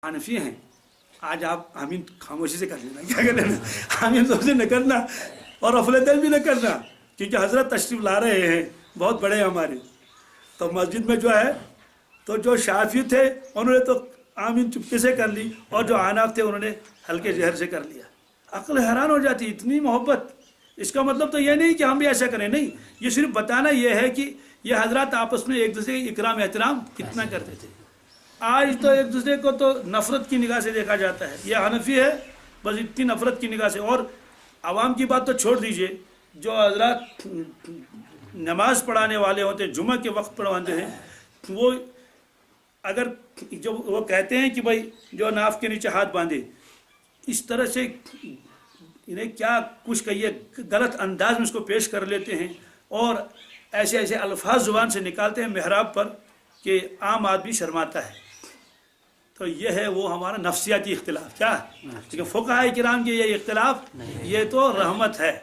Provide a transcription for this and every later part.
حنفی ہیں آج آپ آمین خاموشی سے کر لینا، کیا کر لینا، آمین زور سے نہ کرنا اور رفع دل بھی نہ کرنا، کیونکہ حضرت تشریف لا رہے ہیں، بہت بڑے ہیں ہمارے. تو مسجد میں جو ہے تو جو شافعی تھے انہوں نے تو آمین چپکے سے کر لی، اور جو حناف تھے انہوں نے ہلکے جہر سے کر لیا. عقل حیران ہو جاتی، اتنی محبت. اس کا مطلب تو یہ نہیں کہ ہم بھی ایسا کریں، نہیں، یہ صرف بتانا یہ ہے کہ یہ حضرات آپس میں ایک دوسرے کی اکرام احترام کتنا کرتے تھے. آج تو ایک دوسرے کو تو نفرت کی نگاہ سے دیکھا جاتا ہے. یہ حنفی ہے بس اتنی نفرت کی نگاہ سے. اور عوام کی بات تو چھوڑ دیجئے، جو حضرات نماز پڑھانے والے ہوتے ہیں، جمعہ کے وقت پڑھواتے ہیں، وہ اگر جو وہ کہتے ہیں کہ بھائی جو ناف کے نیچے ہاتھ باندھے، اس طرح سے انہیں کیا کچھ کہیے، غلط انداز میں اس کو پیش کر لیتے ہیں اور ایسے ایسے الفاظ زبان سے نکالتے ہیں محراب پر کہ عام آدمی شرماتا ہے. تو یہ ہے وہ ہمارا نفسیاتی اختلاف. کیا؟ لیکن فقہاء کرام کے یہ اختلاف یہ تو رحمت ہے،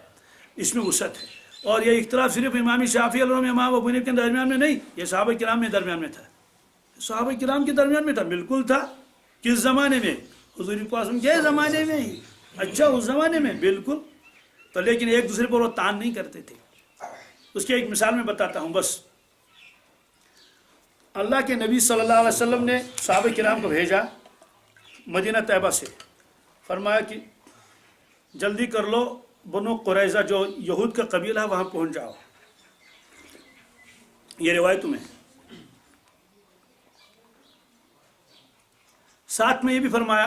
اس میں وسعت ہے. اور یہ اختلاف صرف امام شافعی علیہ الرحمہ امام ابو حنیفہ کے درمیان میں نہیں، یہ صحابہ کرام کے درمیان میں تھا. صحابہ کرام کے درمیان میں تھا، بالکل تھا. کس زمانے میں؟ حضور پاک کے زمانے میں ہی. اچھا، اس زمانے میں بالکل. تو لیکن ایک دوسرے پر وہ تان نہیں کرتے تھے. اس کی ایک مثال میں بتاتا ہوں بس. اللہ کے نبی صلی اللہ علیہ وسلم نے صحابہ کرام کو بھیجا مدینہ طیبہ سے، فرمایا کہ جلدی کر لو، بنو قریظہ جو یہود کا قبیلہ ہے وہاں پہنچ جاؤ. یہ روایت میں ساتھ میں یہ بھی فرمایا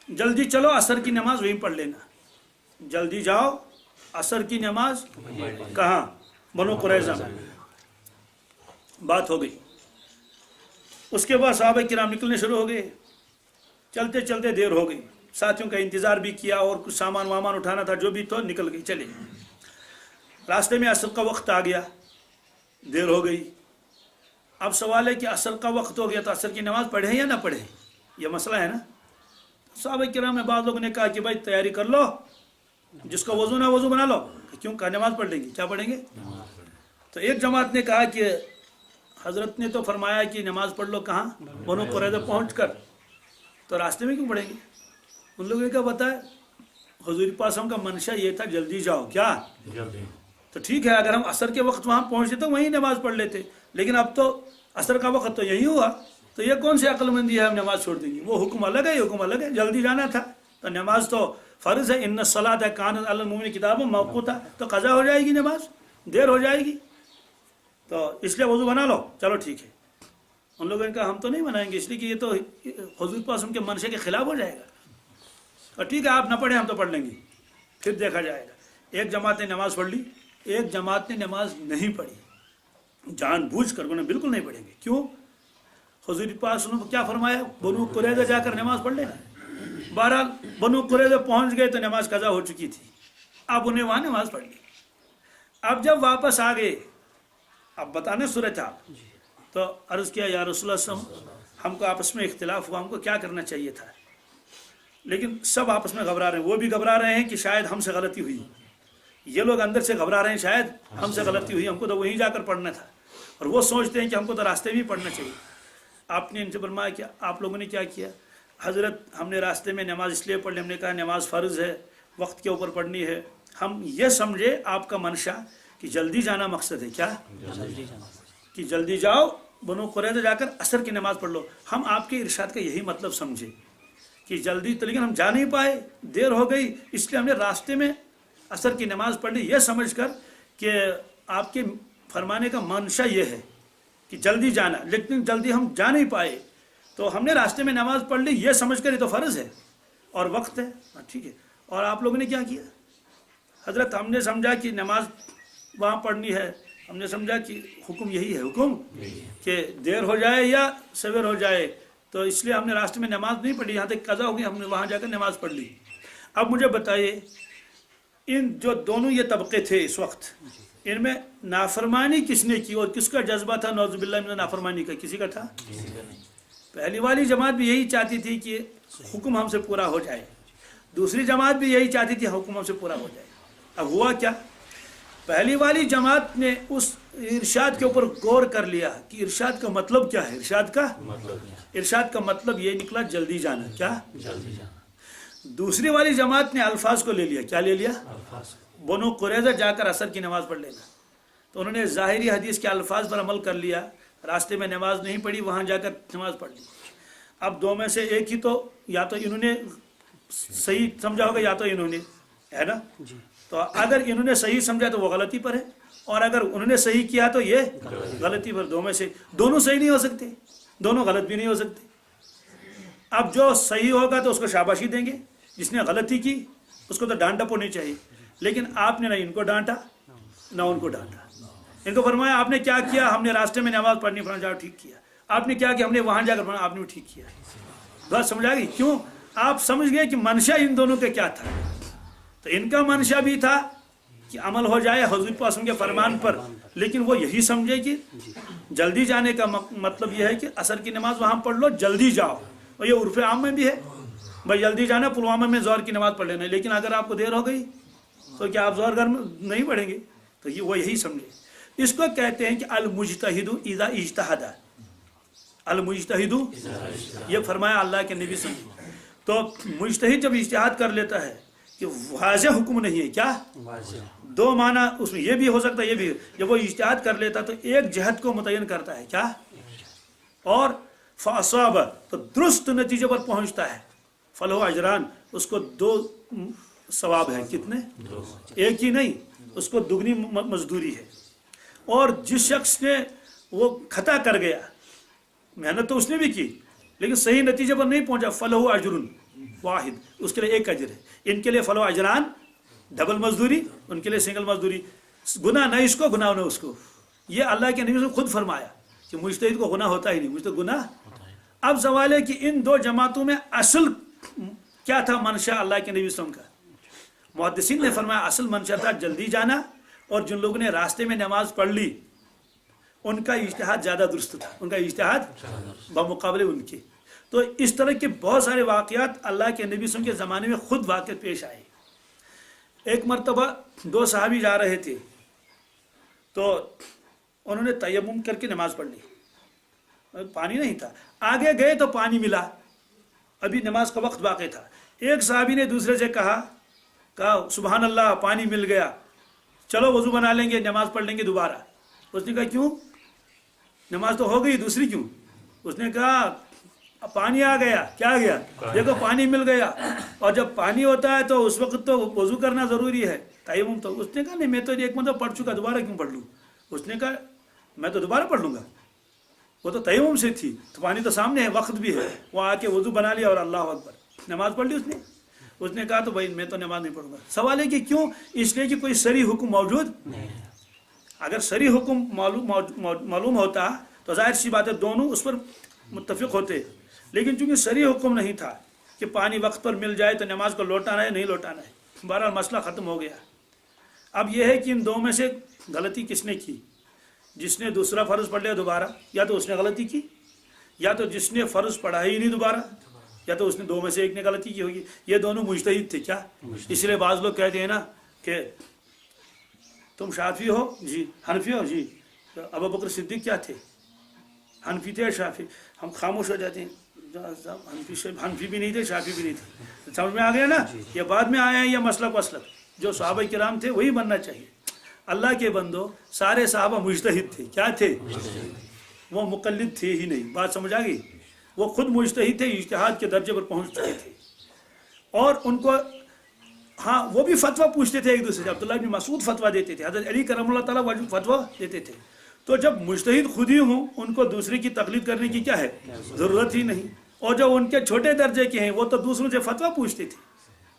جلدی چلو، عصر کی نماز وہیں پڑھ لینا. جلدی جاؤ، عصر کی نماز کہاں؟ بنو قریظہ میں. بات ہو گئی. اس کے بعد صحابہ کرام نکلنے شروع ہو گئے. چلتے چلتے دیر ہو گئی، ساتھیوں کا انتظار بھی کیا اور کچھ سامان وامان اٹھانا تھا، جو بھی تو نکل گئی. چلے راستے میں عصر کا وقت آ گیا، دیر ہو گئی. اب سوال ہے کہ عصر کا وقت ہو گیا تو عصر کی نماز پڑھیں یا نہ پڑھیں، یہ مسئلہ ہے نا. صحابہ کرام میں بعض لوگوں نے کہا کہ بھائی تیاری کر لو، جس کا وضو نہ وضو بنا لو. کیوں؟ کہ نماز پڑھ لیں گے. کیا پڑھیں گے؟ تو ایک جماعت نے کہا کہ حضرت نے تو فرمایا کہ نماز پڑھ لو کہاں؟ بنو قریظہ پہنچ کر، تو راستے میں کیوں پڑھیں گے؟ ان لوگوں نے کیا بتایا، حضور پاک کا منشا یہ تھا جلدی جاؤ. کیا؟ تو ٹھیک ہے، اگر ہم عصر کے وقت وہاں پہنچتے تو وہیں نماز پڑھ لیتے، لیکن اب تو عصر کا وقت تو یہی ہوا، تو یہ کون سی عقل مندی ہے ہم نماز چھوڑ دیں گے؟ وہ حکم الگ ہے، یہ حکم الگ ہے. جلدی جانا تھا تو نماز تو فرض ہے، ان الصلاۃ کانت علی المؤمنین کتابا موقوتا، تو قضا ہو جائے گی، نماز دیر ہو جائے گی، تو اس لیے وضو بنا لو. چلو ٹھیک ہے. ان لوگوں نے کہا ہم تو نہیں بنائیں گے، اس لیے کہ یہ تو حضور پاک کے منشے کے خلاف ہو جائے گا. اور ٹھیک ہے، آپ نہ پڑھیں، ہم تو پڑھ لیں گے، پھر دیکھا جائے گا. ایک جماعت نے نماز پڑھ لی، ایک جماعت نے نماز نہیں پڑھی، جان بوجھ کر انہیں بالکل نہیں پڑھیں گے. کیوں؟ حضور پاک نے کیا فرمایا؟ بنو قریظہ جا کر نماز پڑھ لینا. بہرحال بنو قریظہ پہنچ گئے تو نماز قضا ہو چکی تھی. اب انہیں وہاں نماز پڑھ لی. اب جب واپس آ گئے، اب بتانے صورت آپ، تو عرض کیا یا رسول اللہ صلی اللہ علیہ وسلم، ہم کو آپس میں اختلاف ہوا، ہم کو کیا کرنا چاہیے تھا. لیکن سب آپس میں گھبرا رہے ہیں. وہ بھی گھبرا رہے ہیں کہ شاید ہم سے غلطی ہوئی، یہ لوگ اندر سے گھبرا رہے ہیں شاید ہم سے غلطی ہوئی، ہم کو تو وہیں جا کر پڑھنا تھا. اور وہ سوچتے ہیں کہ ہم کو تو راستے میں پڑھنا چاہیے. آپ نے ان سے فرمایا کہ آپ لوگوں نے کیا کیا؟ حضرت ہم نے راستے میں نماز اس لیے پڑھ لی، ہم نے کہا نماز فرض ہے، وقت کے اوپر پڑھنی ہے. ہم یہ سمجھے آپ کا منشا کہ جلدی جانا مقصد ہے. کیا؟ کہ جلدی جاؤ، بنو قریظہ جا کر عصر کی نماز پڑھ لو. ہم آپ کے ارشاد کا یہی مطلب سمجھے کہ جلدی تو، لیکن ہم جا نہیں پائے، دیر ہو گئی، اس لیے ہم نے راستے میں عصر کی نماز پڑھ لی، یہ سمجھ کر کہ آپ کے فرمانے کا منشا یہ ہے کہ جلدی جانا. لیکن جلدی ہم جا نہیں پائے تو ہم نے راستے میں نماز پڑھ لی، یہ سمجھ کر یہ تو فرض ہے اور وقت ہے. ٹھیک ہے. اور آپ لوگوں نے کیا کیا؟ حضرت ہم نے سمجھا کہ نماز وہاں پڑھنی ہے، ہم نے سمجھا کہ حکم یہی ہے، حکم کہ دیر ہو جائے یا سویر ہو جائے، تو اس لیے ہم نے راستے میں نماز نہیں پڑھی، یہاں تک قضا ہوگی، ہم نے وہاں جا کر نماز پڑھ لی. اب مجھے بتائیے، ان جو دونوں یہ طبقے تھے اس وقت، ان میں نافرمانی کس نے کی اور کس کا جذبہ تھا نعوذ باللہ من نافرمانی کا؟ کسی کا تھا؟ پہلی والی جماعت بھی یہی چاہتی تھی کہ حکم ہم سے پورا ہو جائے، دوسری جماعت بھی یہی چاہتی تھی حکم ہم سے پورا ہو جائے. اب ہوا کیا؟ پہلی والی جماعت نے اس ارشاد کے اوپر غور کر لیا کہ ارشاد کا مطلب کیا ہے. ارشاد کا مطلب یہ نکلا جلدی جانا. کیا؟ دوسری والی جماعت نے الفاظ کو لے لیا. کیا لے لیا؟ بنو قریظہ جا کر عصر کی نماز پڑھ لینا. تو انہوں نے ظاہری حدیث کے الفاظ پر عمل کر لیا, راستے میں نماز نہیں پڑھی, وہاں جا کر نماز پڑھ لی. اب دو میں سے ایک ہی تو, یا تو انہوں نے صحیح سمجھا ہوگا یا تو انہوں نے, ہے نا. تو اگر انہوں نے صحیح سمجھا تو وہ غلطی پر ہے, اور اگر انہوں نے صحیح کیا تو یہ غلطی پر. دو میں سے دونوں صحیح نہیں ہو سکتے, دونوں غلط بھی نہیں ہو سکتے. اب جو صحیح ہوگا تو اس کو شاباشی دیں گے, جس نے غلطی کی اس کو تو ڈانٹ ڈپٹ ہونی چاہیے. لیکن آپ نے نہ ان کو ڈانٹا نہ ان کو ڈانٹا. ان کو فرمایا آپ نے کیا کیا, ہم نے راستے میں نماز پڑھنی پڑھنا جاؤ ٹھیک کیا. آپ نے کیا ہم نے وہاں جا کر پڑھنا, آپ نے بھی ٹھیک کیا. بات سمجھ آ گئی؟ کیوں؟ آپ سمجھ گئے کہ منشا ان دونوں کا کیا تھا. تو ان کا منشا بھی تھا کہ عمل ہو جائے حضور پاک کے فرمان پر, لیکن وہ یہی سمجھے کہ جلدی جانے کا مطلب یہ ہے کہ عصر کی نماز وہاں پڑھ لو, جلدی جاؤ. اور یہ عرف عام میں بھی ہے بھائی, جلدی جانا پلوامہ میں ظہر کی نماز پڑھ لینا. لیکن اگر آپ کو دیر ہو گئی تو کیا آپ ظہر گھر میں نہیں پڑھیں گے؟ تو یہ وہ یہی سمجھے. اس کو کہتے ہیں کہ المجتہد اذا اجتہد. المجتہد یہ فرمایا اللہ کے نبی صلی اللہ علیہ وسلم. تو مجتہد جب اجتہاد کر لیتا ہے کہ واضح حکم نہیں ہے, کیا دو معنی اس میں یہ بھی ہو سکتا ہے, یہ بھی. جب وہ اجتہاد کر لیتا تو ایک جہت کو متعین کرتا ہے, کیا, اور فاصاب تو درست نتیجے پر پہنچتا ہے. فلہ اجران, اس کو 2 ثواب ہیں. کتنے؟ ایک ہی نہیں, اس کو دگنی مزدوری ہے. اور جس شخص نے وہ خطا کر گیا, محنت تو اس نے بھی کی لیکن صحیح نتیجے پر نہیں پہنچا, فلہ اجر واحد, اس کے لیے ایک اجر ہے. ان کے لیے فلہ اجران ڈبل مزدوری, ان کے لیے سنگل مزدوری. گناہ نہ اس کو, گناہ نہ اس کو. یہ اللہ کے نبی نے خود فرمایا کہ مجتہد کو گناہ ہوتا ہی نہیں, مجتہد گناہ. اب سوال ہے کہ ان دو جماعتوں میں اصل کیا تھا منشا اللہ کے نبی صلی اللہ علیہ وسلم کا؟ محدثین نے فرمایا اصل منشا تھا جلدی جانا, اور جن لوگوں نے راستے میں نماز پڑھ لی ان کا اجتہاد زیادہ درست تھا, ان کا اجتہاد بمقابلے ان کے. تو اس طرح کے بہت سارے واقعات اللہ کے نبی صلی اللہ علیہ وسلم کے زمانے میں خود واقع پیش آئے. ایک مرتبہ 2 صحابی جا رہے تھے تو انہوں نے تیمم کر کے نماز پڑھ لی, پانی نہیں تھا. آگے گئے تو پانی ملا, ابھی نماز کا وقت باقی تھا. ایک صحابی نے دوسرے سے کہا سبحان اللہ, پانی مل گیا, چلو وضو بنا لیں گے, نماز پڑھ لیں گے دوبارہ. اس نے کہا کیوں, نماز تو ہو گئی, دوسری کیوں؟ اس نے کہا پانی آ گیا. کیا گیا؟ دیکھو پانی مل گیا, اور جب پانی ہوتا ہے تو اس وقت تو وضو کرنا ضروری ہے, تیمم تو. اس نے کہا نہیں, میں تو ایک مرتبہ پڑھ چکا, دوبارہ کیوں پڑھ لوں؟ اس نے کہا میں تو دوبارہ پڑھ لوں گا, وہ تو تیمم سے تھی, تو پانی تو سامنے ہے, وقت بھی ہے. وہ آ کے وضو بنا لیا اور اللہ اکبر نماز پڑھ لی اس نے. اس نے کہا تو بھائی میں تو نماز نہیں پڑھوں گا. سوال ہے کہ کیوں؟ اس لیے کہ کوئی صریح حکم موجود نہیں. اگر صریح حکم معلوم ہوتا تو ظاہر سی بات ہے دونوں اس پر متفق ہوتے, لیکن چونکہ صریح حکم نہیں تھا کہ پانی وقت پر مل جائے تو نماز کو لوٹانا ہے نہیں لوٹانا ہے, بہرحال مسئلہ ختم ہو گیا. اب یہ ہے کہ ان دو میں سے غلطی کس نے کی؟ جس نے دوسرا فرض پڑھ لیا دوبارہ, یا تو اس نے غلطی کی, یا تو جس نے فرض پڑھا ہی نہیں دوبارہ, یا تو اس نے دو میں سے ایک نے غلطی کی ہوگی. یہ دونوں مجتہد تھے. کیا؟ اس لیے بعض لوگ کہتے ہیں نا کہ تم شافعی ہو جی, حنفی ہو جی. ابو بکر صدیق کیا تھے؟ حنفی تھے شافعی؟ ہم خاموش ہو جاتے ہیں, حنفی بھی نہیں تھے شافعی بھی نہیں تھے. سمجھ میں آ گیا نا, یہ بعد میں آیا ہے یہ مسلک وسلک. جو صحابہ کرام تھے وہی بننا چاہیے. اللہ کے بندو سارے صحابہ مجتہد تھے. کیا تھے؟ وہ مقلد تھے ہی نہیں. بات سمجھ آ گئی؟ وہ خود مجتہد تھے, اجتہاد کے درجے پر پہنچ چکے تھے. اور ان کو ہاں وہ بھی فتویٰ پوچھتے تھے ایک دوسرے سے. عبداللہ بن مسعود فتویٰ دیتے تھے, حضرت علی کرم اللہ تعالیٰ فتویٰ دیتے تھے. تو جب مجتہد خود ہی ہوں ان کو دوسرے کی تقلید کرنے کی کیا ہے ضرورت ہی نہیں. اور جو ان کے چھوٹے درجے کے ہیں وہ تو دوسروں سے فتویٰ پوچھتے تھے,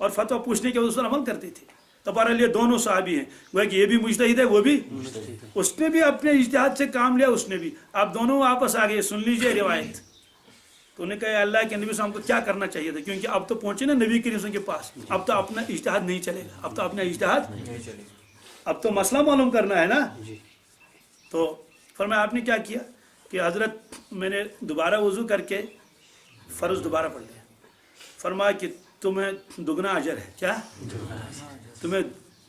اور فتویٰ پوچھنے کے اس پر عمل کرتے تھے. تو بہرحال یہ دونوں صحابی ہیں, وہ کہ یہ بھی مجتہد ہے وہ بھی, اس نے بھی اپنے اجتہاد سے کام لیا, اس نے بھی. آپ دونوں واپس آ گئے. سن لیجئے روایت. تو انہوں نے کہا اللہ کے نبی صلی اللہ علیہ وسلم کو کیا کرنا چاہیے تھا, کیونکہ اب تو پہنچے نا نبی کریم صلی اللہ علیہ وسلم کے پاس, اب تو اپنا اجتہاد نہیں چلے گا, اب تو اپنا اجتہاد, اب تو مسئلہ معلوم کرنا ہے نا. تو فرمایا آپ نے کیا کیا کہ حضرت میں نے دوبارہ وضو کر کے فرض دوبارہ پڑھ لیا. فرمایا کہ تمہیں دگنا اجر ہے. کیا؟ تمہیں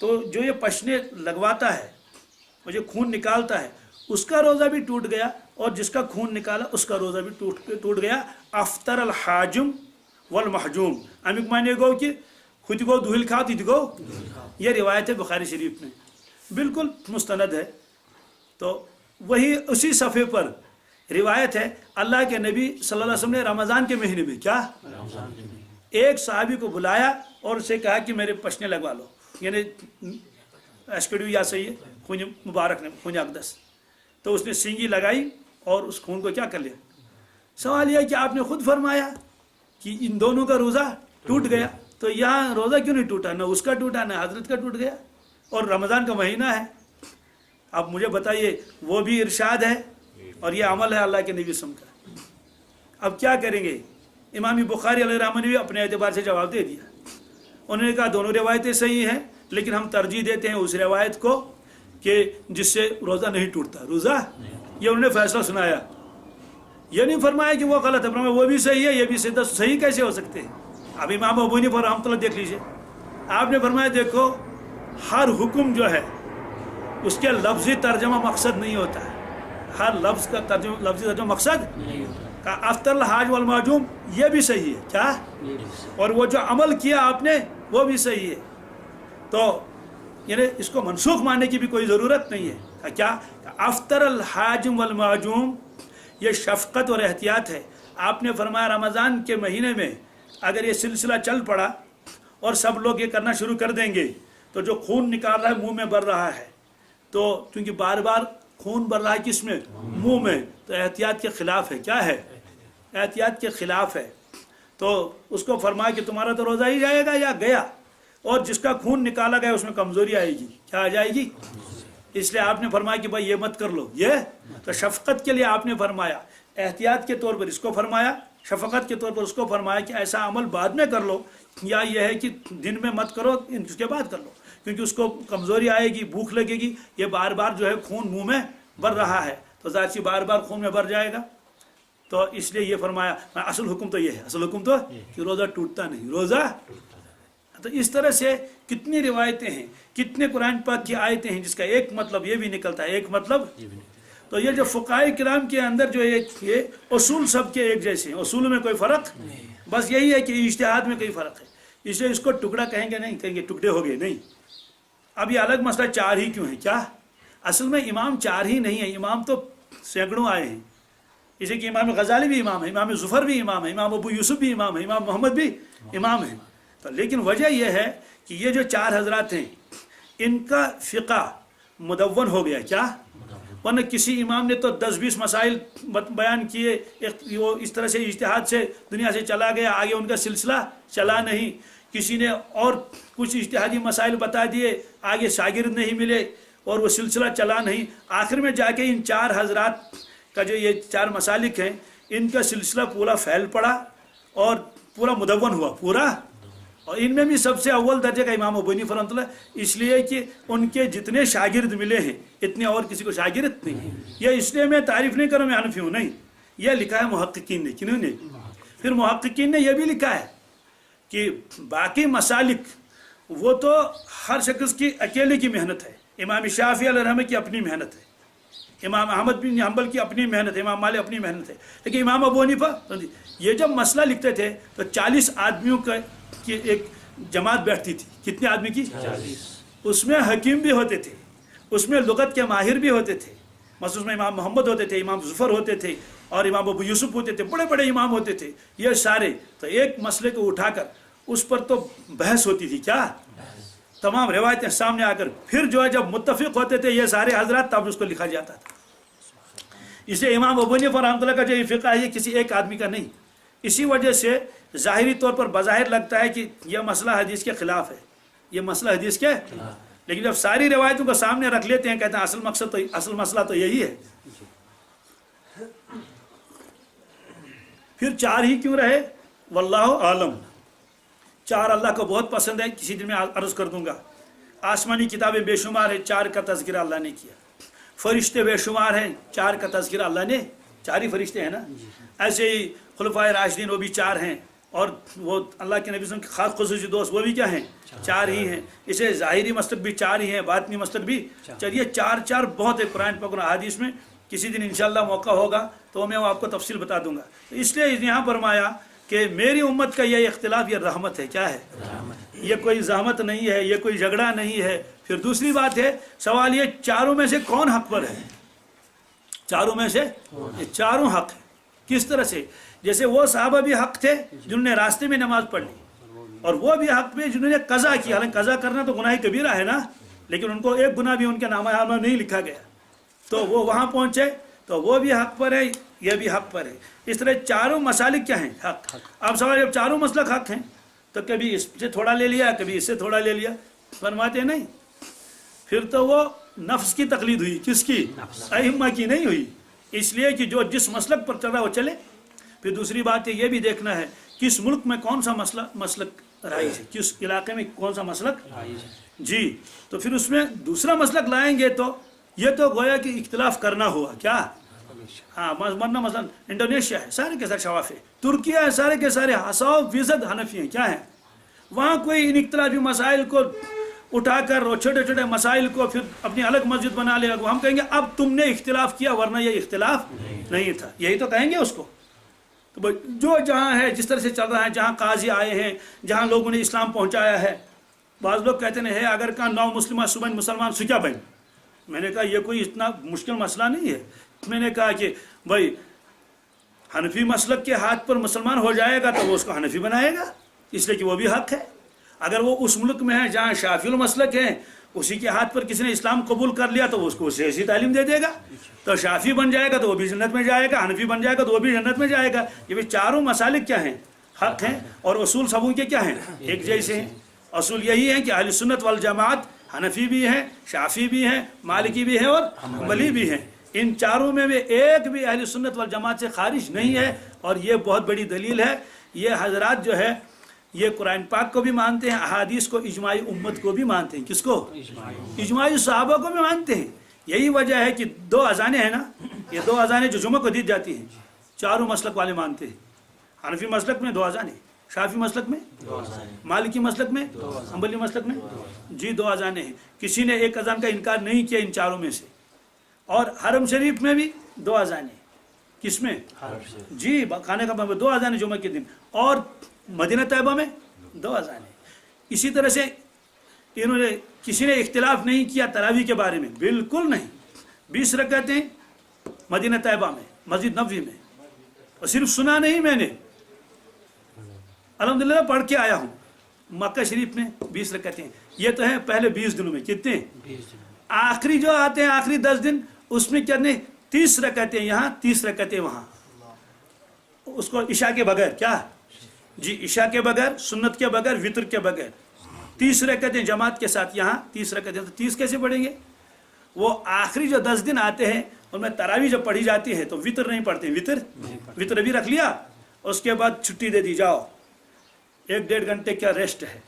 تو جو یہ پشنے لگواتا ہے وہ جو خون نکالتا ہے اس کا روزہ بھی ٹوٹ گیا، اور جس کا خون نکالا اس کا روزہ بھی ٹوٹ گیا. افطر الحاجم والمحجوم. امیک معنی گو کہ خود گو دہل کھا تھی گو. یہ روایت ہے بخاری شریف میں، بالکل مستند ہے. تو وہی اسی صفحے پر روایت ہے اللہ کے نبی صلی اللہ علیہ وسلم نے رمضان کے مہینے میں کیا ایک صحابی کو بلایا اور اسے کہا کہ میرے پشنے لگوا لو، یعنی ایسکڈیو یا صحیح ہے خون مبارک نے، خون اقدس. تو اس نے سینگی لگائی اور اس خون کو کیا کر لیا. سوال یہ کہ آپ نے خود فرمایا کہ ان دونوں کا روزہ ٹوٹ گیا، تو یہاں روزہ کیوں نہیں ٹوٹا؟ نہ اس کا ٹوٹا نہ حضرت کا ٹوٹ گیا، اور رمضان کا مہینہ ہے. اب مجھے بتائیے وہ بھی ارشاد ہے اور یہ عمل ہے اللہ کے نبی وسلم کا. اب کیا کریں گے؟ امام بخاری علیہ الرحمہ نے بھی اپنے اعتبار سے جواب دے دیا. انہوں نے کہا دونوں روایتیں صحیح ہیں، لیکن ہم ترجیح دیتے ہیں اس روایت کو کہ جس سے روزہ نہیں ٹوٹتا. روزہ یہ انہوں نے فیصلہ سنایا، یہ نہیں فرمایا کہ وہ غلط ہے، فرمایا وہ بھی صحیح ہے یہ بھی صحیح کیسے ہو سکتے ہیں. اب امام ابو حنیفہ رحمۃ اللہ دیکھ لیجیے، آپ نے فرمایا دیکھو ہر حکم جو ہے اس کے لفظی ترجمہ مقصد نہیں ہوتا ہے، ہر لفظ کا لفظی ترجمہ مقصد کا. افطر الحاج والمعجوم یہ بھی صحیح ہے کیا، اور وہ جو عمل کیا آپ نے وہ بھی صحیح ہے. تو یعنی اس کو منسوخ ماننے کی بھی کوئی ضرورت نہیں ہے. کیا افطر الحاجم والمعجوم یہ شفقت اور احتیاط ہے. آپ نے فرمایا رمضان کے مہینے میں اگر یہ سلسلہ چل پڑا اور سب لوگ یہ کرنا شروع کر دیں گے تو جو خون نکال رہا ہے منہ میں بڑھ رہا ہے، تو کیونکہ بار بار خون بڑھ رہا ہے کس میں؟ منہ میں، تو احتیاط کے خلاف ہے. کیا ہے؟ احتیاط کے خلاف ہے. تو اس کو فرمایا کہ تمہارا تو روزہ ہی جائے گا یا گیا، اور جس کا خون نکالا گیا اس میں کمزوری آئے گی. کیا آ جائے گی؟ اس لیے آپ نے فرمایا کہ بھائی یہ مت کر لو. یہ تو شفقت کے لیے آپ نے فرمایا، احتیاط کے طور پر اس کو فرمایا، شفقت کے طور پر اس کو فرمایا کہ ایسا عمل بعد میں کر لو، یا یہ ہے کہ دن میں مت کرو اس کے بعد کر لو، کیونکہ اس کو کمزوری آئے گی، بھوک لگے گی. یہ بار بار جو ہے خون منہ میں بڑھ رہا ہے تو ظاہر سی بار بار خون میں بڑھ جائے گا. تو اس لیے یہ فرمایا. اصل حکم تو یہ ہے، اصل حکم تو کہ روزہ ٹوٹتا نہیں، روزہ. تو اس طرح سے کتنی روایتیں ہیں، کتنے قرآن پاک کی آیتیں ہیں جس کا ایک مطلب یہ بھی نکلتا ہے، ایک مطلب. تو یہ جو فقہائے کرام کے اندر جو یہ اصول سب کے ایک جیسے ہیں، اصول میں کوئی فرق، بس یہی ہے کہ اجتہاد میں کوئی فرق ہے. اس لیے اس کو ٹکڑا کہیں گے نہیں، کہیں گے ٹکڑے ہو گئے نہیں. اب یہ الگ مسئلہ چار ہی کیوں ہے؟ کیا اصل میں امام چار ہی نہیں ہے، امام تو سینکڑوں آئے ہیں. جیسے کہ امام غزالی بھی امام ہے، امام ظفر بھی امام ہے، امام ابو یوسف بھی امام ہے، امام محمد بھی امام ہے. تو لیکن وجہ یہ ہے کہ یہ جو چار حضرات ہیں ان کا فقہ مدون ہو گیا. کیا؟ ورنہ کسی امام نے تو 10-20 مسائل بیان کیے، وہ اس طرح سے اجتہاد سے دنیا سے چلا گیا، آگے ان کا سلسلہ چلا نہیں. کسی نے اور کچھ اجتہادی مسائل بتا دیے، آگے شاگرد نہیں ملے اور وہ سلسلہ چلا نہیں. آخر میں جا کے ان چار حضرات کا جو یہ چار مسالک ہیں ان کا سلسلہ پورا پھیل پڑا اور پورا مدون ہوا پورا. اور ان میں بھی سب سے اول درجے کا امام ابو حنیفہ رحمۃ اللہ، اس لیے کہ ان کے جتنے شاگرد ملے ہیں اتنے اور کسی کو شاگرد نہیں. یہ اس لیے میں تعریف نہیں کروں، میں حنفی ہوں، نہیں، یہ لکھا ہے محققین نے. کنہوں نے؟ پھر محققین نے یہ بھی لکھا ہے کہ باقی مسالک وہ تو ہر شخص کی اکیلے کی محنت ہے. امام شافعی علیہ الرحمہ کی اپنی محنت ہے، امام احمد بن حنبل کی اپنی محنت ہے، امام مالک اپنی محنت ہے. لیکن امام ابو حنیفہ یہ جب مسئلہ لکھتے تھے تو 40 آدمیوں کی ایک جماعت بیٹھتی تھی. کتنے آدمی کی؟ 40. اس میں حکیم بھی ہوتے تھے، اس میں لغت کے ماہر بھی ہوتے تھے. مثلا اس میں امام محمد ہوتے تھے، امام ظفر ہوتے تھے، اور امام ابو یوسف ہوتے تھے، بڑے بڑے امام ہوتے تھے. یہ سارے تو ایک مسئلے کو اٹھا کر اس پر تو بحث ہوتی تھی. کیا؟ تمام روایتیں سامنے آ کر پھر جو ہے جب متفق ہوتے تھے یہ سارے حضرات تب اس کو لکھا جاتا تھا. اسے امام ابو حنیفہ رحمۃ اللہ کا جو یہ فقہ ہے یہ کسی ایک آدمی کا نہیں. اسی وجہ سے ظاہری طور پر بظاہر لگتا ہے کہ یہ مسئلہ حدیث کے خلاف ہے، یہ مسئلہ حدیث کے، لیکن جب ساری روایتوں کو سامنے رکھ لیتے ہیں کہتے ہیں اصل مسئلہ تو یہی ہے. پھر چار ہی کیوں رہے؟ واللہ عالم. چار اللہ کو بہت پسند ہے، کسی دن میں عرض کر دوں گا. آسمانی کتابیں بے شمار ہیں، چار کا تذکرہ اللہ نے کیا. فرشتے بے شمار ہیں، چار کا تذکرہ اللہ نے، چار ہی فرشتے ہیں نا. ایسے ہی خلفائے راشدین وہ بھی چار ہیں، اور وہ اللہ کے نبی صلی اللہ علیہ وسلم کے خاص خصوصی دوست وہ بھی کیا ہیں؟ 4 ہی ہیں. اسے ظاہری مسلک بھی 4 ہی ہیں، باطنی مسلک بھی 4. یہ 4 بہت ہے قرآن پاک اور احادیث میں. کسی دن انشاءاللہ موقع ہوگا تو میں آپ کو تفصیل بتا دوں گا. اس لیے یہاں فرمایا کہ میری امت کا یہ اختلاف یہ رحمت ہے. کیا ہے؟ یہ کوئی زحمت نہیں ہے، یہ کوئی جھگڑا نہیں ہے. پھر دوسری بات ہے، سوال یہ چاروں میں سے کون حق پر ہے؟ چاروں میں سے یہ چاروں حق ہے. کس طرح سے؟ جیسے وہ صحابہ بھی حق تھے جنہوں نے راستے میں نماز پڑھ لی، اور وہ بھی حق پہ جنہوں نے قضا کیا. حالانکہ قضا کرنا تو گناہ کبیرہ ہے نا، لیکن ان کو ایک گناہ بھی ان کے نامہ اعمال میں نہیں لکھا گیا، تو وہ وہاں پہنچے تو وہ بھی حق پر ہے، یہ بھی حق پر ہے. اس طرح چاروں مسالک کیا ہیں؟ حق. اب سوال جب چاروں مسلک حق ہیں تو کبھی اس سے تھوڑا لے لیا، کبھی اس سے تھوڑا لے لیا. فرماتے نہیں، پھر تو وہ نفس کی تقلید ہوئی. کس کی؟ ائمہ کی نہیں ہوئی. اس لیے کہ جو جس مسلک پر چل رہا ہے وہ چلے. پھر دوسری بات یہ بھی دیکھنا ہے کس ملک میں کون سا مسلک رائج ہے، کس علاقے میں کون سا مسلک جی. تو پھر اس میں دوسرا مسلک لائیں گے تو یہ تو گویا کہ اختلاف کرنا ہوا. کیا؟ ہاں، ورنہ مثلا انڈونیشیا ہے، سارے کے سارے شواف ہے. ترکیہ ہے، سارے کے سارے 100% حنفی ہیں. کیا ہیں؟ وہاں کوئی ان اختلافی مسائل کو اٹھا کر اور چھوٹے چھوٹے مسائل کو پھر اپنی الگ مسجد بنا لے گا. ہم کہیں گے اب تم نے اختلاف کیا، ورنہ یہ اختلاف نہیں تھا. یہی تو کہیں گے اس کو. تو جو جہاں ہے جس طرح سے چل رہا ہے، جہاں قاضی آئے ہیں، جہاں لوگوں نے اسلام پہنچایا ہے. بعض لوگ کہتے ہیں اگر کہاں 9 مسلمان صبح مسلمان سکیا بن. میں نے کہا یہ کوئی اتنا مشکل مسئلہ نہیں ہے. میں نے کہا کہ بھائی حنفی مسلک کے ہاتھ پر مسلمان ہو جائے گا تو وہ اس کو حنفی بنائے گا، اس لیے کہ وہ بھی حق ہے. اگر وہ اس ملک میں ہے جہاں شافعی المسلک ہے، اسی کے ہاتھ پر کسی نے اسلام قبول کر لیا تو اس کو ایسی تعلیم دے دے گا، تو شافعی بن جائے گا تو وہ بھی جنت میں جائے گا، حنفی بن جائے گا تو وہ بھی جنت میں جائے گا. یہ بھی چاروں مسالک کیا ہیں؟ حق ہیں. اور اصول سبوں کے کیا ہیں؟ ایک جیسے ہیں. اصول یہی ہے کہ اہل سنت والجماعت حنفی بھی ہیں، شافعی بھی ہیں، مالکی بھی ہیں اور حنبلی بھی ہیں. ان چاروں میں بھی ایک بھی اہل سنت والجماعت سے خارج نہیں ہے. اور یہ بہت بڑی دلیل ہے. یہ حضرات جو ہے یہ قرآن پاک کو بھی مانتے ہیں، احادیث کو، اجماعی امت کو بھی مانتے ہیں. کس کو؟ اجماعی صحابہ کو بھی مانتے ہیں. یہی وجہ ہے کہ 2 اذانیں ہیں نا، یہ 2 اذانیں جو جمعہ کو دی جاتی ہیں چاروں مسلک والے مانتے ہیں. حنفی مسلک میں 2 اذانیں، شافعی مسلک میں 2 اذانیں، مالکی مسلک میں 2 اذانیں، حنبلی مسلک میں جی 2 اذانیں ہیں. کسی نے ایک اذان کا انکار نہیں کیا ان چاروں میں سے. اور حرم شریف میں بھی 2 اذانیں. کس میں؟ جی خانے کا 2 اذانیں جمعہ کے دن. اور مدینہ طیبہ میں 2 اذانیں. اسی طرح سے انہوں نے کسی نے اختلاف نہیں کیا تراویح کے بارے میں، بالکل نہیں. 20 رکعتیں مدینہ طیبہ میں مسجد نبوی میں، اور صرف سنا نہیں میں نے، الحمدللہ پڑھ کے آیا ہوں. مکہ شریف میں 20 رکعتیں. یہ تو ہیں پہلے 20 دنوں میں. کتنے؟ آخری جو آتے ہیں آخری 10 دن اس میں کتنے؟ 30 رکعتیں یہاں، 30 رکعتیں وہاں. اس کو عشاء کے بغیر. کیا؟ جی عشاء کے بغیر، سنت کے بغیر، وطر کے بغیر 30 رکعتیں جماعت کے ساتھ. یہاں 30 رکعتیں. تو 30 کیسے پڑھیں گے؟ وہ آخری جو 10 دن آتے ہیں ان میں تراویح جب پڑھی جاتی ہے تو وطر نہیں پڑھتے. وطر بھی رکھ لیا، اس کے بعد چھٹی دے دی، جاؤ 1-1.5 گھنٹے کا ریسٹ ہے.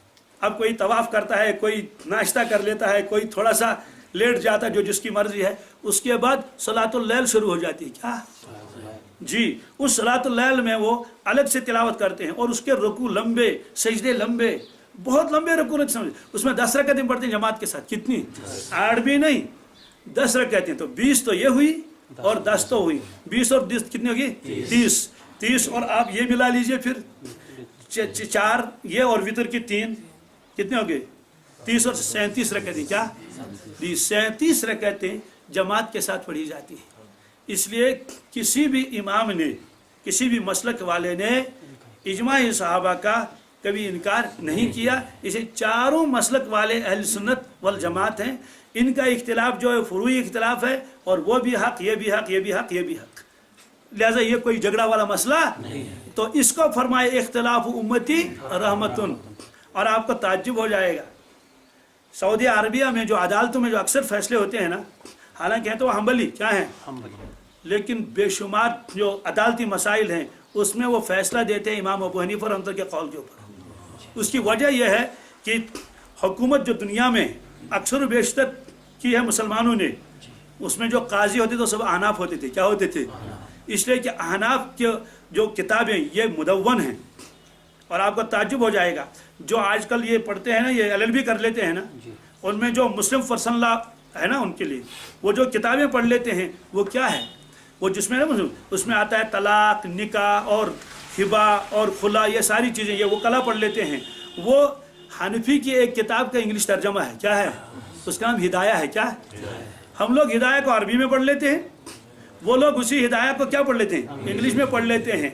اب کوئی طواف کرتا ہے، کوئی ناشتہ کر لیتا ہے، کوئی تھوڑا سا لیٹ جاتا ہے، جو جس کی مرضی ہے. اس کے بعد صلاۃ اللیل شروع ہو جاتی ہے. کیا؟ جی اس صلاۃ اللیل میں وہ الگ سے تلاوت کرتے ہیں، اور اس کے رکوع لمبے، سجدے لمبے، بہت لمبے رکوع سمجھ. اس میں 10 رکعتیں پڑھتے ہیں جماعت کے ساتھ. کتنی؟ 8 بھی نہیں، 10 رکعتیں. تو 20 تو یہ ہوئی اور 10 تو ہوئی. 20 اور 10 کتنی ہوگی؟ 30. اور آپ یہ ملا لیجئے پھر 4 یہ اور وطر کی 3 کتنے ہو گئے؟ 30 اور 37 رکعتیں. کیا؟ 37 رکعتیں جماعت کے ساتھ پڑھی جاتی ہیں. اس لیے کسی بھی امام نے، کسی بھی مسلک والے نے اجماعی صحابہ کا کبھی انکار نہیں کیا. اسے چاروں مسلک والے اہل سنت والجماعت ہیں. ان کا اختلاف جو ہے فروعی اختلاف ہے، اور وہ بھی حق، یہ بھی حق، یہ بھی حق، یہ بھی حق. لہذا یہ کوئی جھگڑا والا مسئلہ نہیں ہے. تو اس کو فرمائے اختلاف امتی رحمتن. اور آپ کو تعجب ہو جائے گا، سعودی عربیہ میں جو عدالتوں میں جو اکثر فیصلے ہوتے ہیں نا، حالانکہ ہیں تو وہ حنبلی. کیا ہیں؟ لیکن بے شمار جو عدالتی مسائل ہیں اس میں وہ فیصلہ دیتے ہیں امام ابو حنیفہ رحمۃ اللہ کے قول کے اوپر. اس کی وجہ یہ ہے کہ حکومت جو دنیا میں اکثر و بیشتر کی ہے مسلمانوں نے، اس میں جو قاضی ہوتے تو سب احناف ہوتے تھے. کیا ہوتے تھے؟ اس لیے کہ احناف کے جو کتابیں یہ مدون ہیں، اور آپ کو تعجب ہو جائے گا جو آج کل یہ پڑھتے ہیں نا، یہ LLB کر لیتے ہیں نا، ان میں جو مسلم پرسنل لا ہے نا ان کے لیے وہ جو کتابیں پڑھ لیتے ہیں وہ کیا ہے، وہ جس میں نا اس میں آتا ہے طلاق، نکاح اور ہبا اور خلا، یہ ساری چیزیں یہ وہ کلا پڑھ لیتے ہیں. وہ حنفی کی ایک کتاب کا انگلش ترجمہ ہے، کیا ہے اس کا نام ہدایہ ہے. کیا ہم لوگ ہدایہ کو عربی میں پڑھ لیتے ہیں، وہ لوگ اسی ہدایہ کو کیا پڑھ لیتے ہیں، انگلش میں پڑھ لیتے ہیں.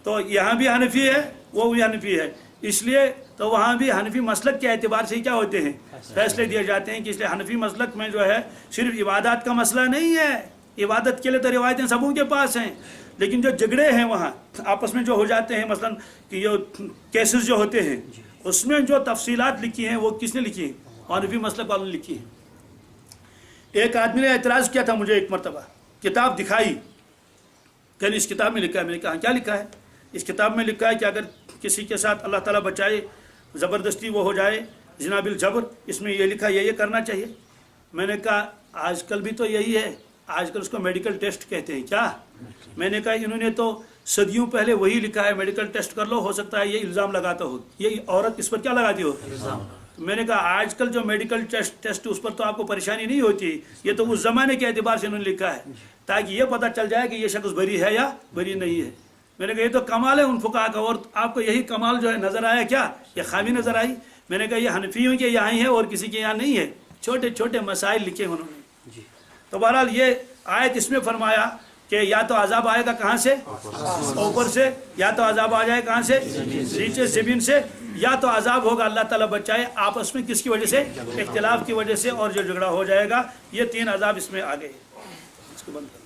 تو یہاں بھی حنفی ہے وہ بھی حنفی ہے، اس لیے تو وہاں بھی حنفی مسلک کے اعتبار سے ہی کیا ہوتے ہیں، فیصلے دیے جاتے ہیں. کہ اس لیے حنفی مسلک میں جو ہے صرف عبادات کا مسئلہ نہیں ہے، عبادت کے لیے تو روایتیں سبوں کے پاس ہیں، لیکن جو جھگڑے ہیں وہاں آپس میں جو ہو جاتے ہیں، مثلا کہ یہ کیسز جو ہوتے ہیں اس میں جو تفصیلات لکھی ہیں وہ کس نے لکھی ہیں، حنفی مسلک والوں نے لکھی ہیں. ایک آدمی نے اعتراض کیا تھا مجھے ایک مرتبہ، کتاب دکھائی کہ اس کتاب میں لکھا ہے. میں نے کہا کیا لکھا ہے؟ اس کتاب میں لکھا ہے کہ اگر کسی کے ساتھ اللہ تعالیٰ بچائے زبردستی وہ ہو جائے زنا بالجبر، اس میں یہ لکھا یہ کرنا چاہیے. میں نے کہا آج کل بھی تو یہی ہے، آج کل اس کو میڈیکل ٹیسٹ کہتے ہیں. کیا؟ میں نے کہا انہوں نے تو صدیوں پہلے وہی لکھا ہے، میڈیکل ٹیسٹ کر لو، ہو سکتا ہے یہ الزام لگاتا ہو، یہ عورت اس پر کیا لگاتی ہو. میں نے کہا آج کل جو میڈیکل ٹیسٹ اس پر تو آپ کو پریشانی نہیں ہوتی، یہ تو اس زمانے کے اعتبار سے انہوں نے لکھا ہے تاکہ یہ پتہ چل جائے کہ یہ شخص بری ہے یا بری نہیں ہے. میں نے کہا یہ تو کمال ہے ان فقہا کا، اور آپ کو یہی کمال جو ہے نظر آیا کیا، یہ خامی نظر آئی. میں نے کہا یہ حنفیوں کے یہاں ہی ہے اور کسی کے یہاں نہیں ہے. چھوٹے چھوٹے مسائل لکھے انہوں نے. تو بہرحال یہ آیت اس میں فرمایا کہ یا تو عذاب آئے گا کہاں سے، اوپر سے، یا تو عذاب آ جائے کہاں سے، نیچے زمین سے، یا تو عذاب ہوگا اللہ تعالیٰ بچائے آپس میں کس کی وجہ سے، اختلاف کی وجہ سے، اور جو جھگڑا ہو جائے گا. یہ 3 عذاب اس میں آ گئے. اس کو بند کر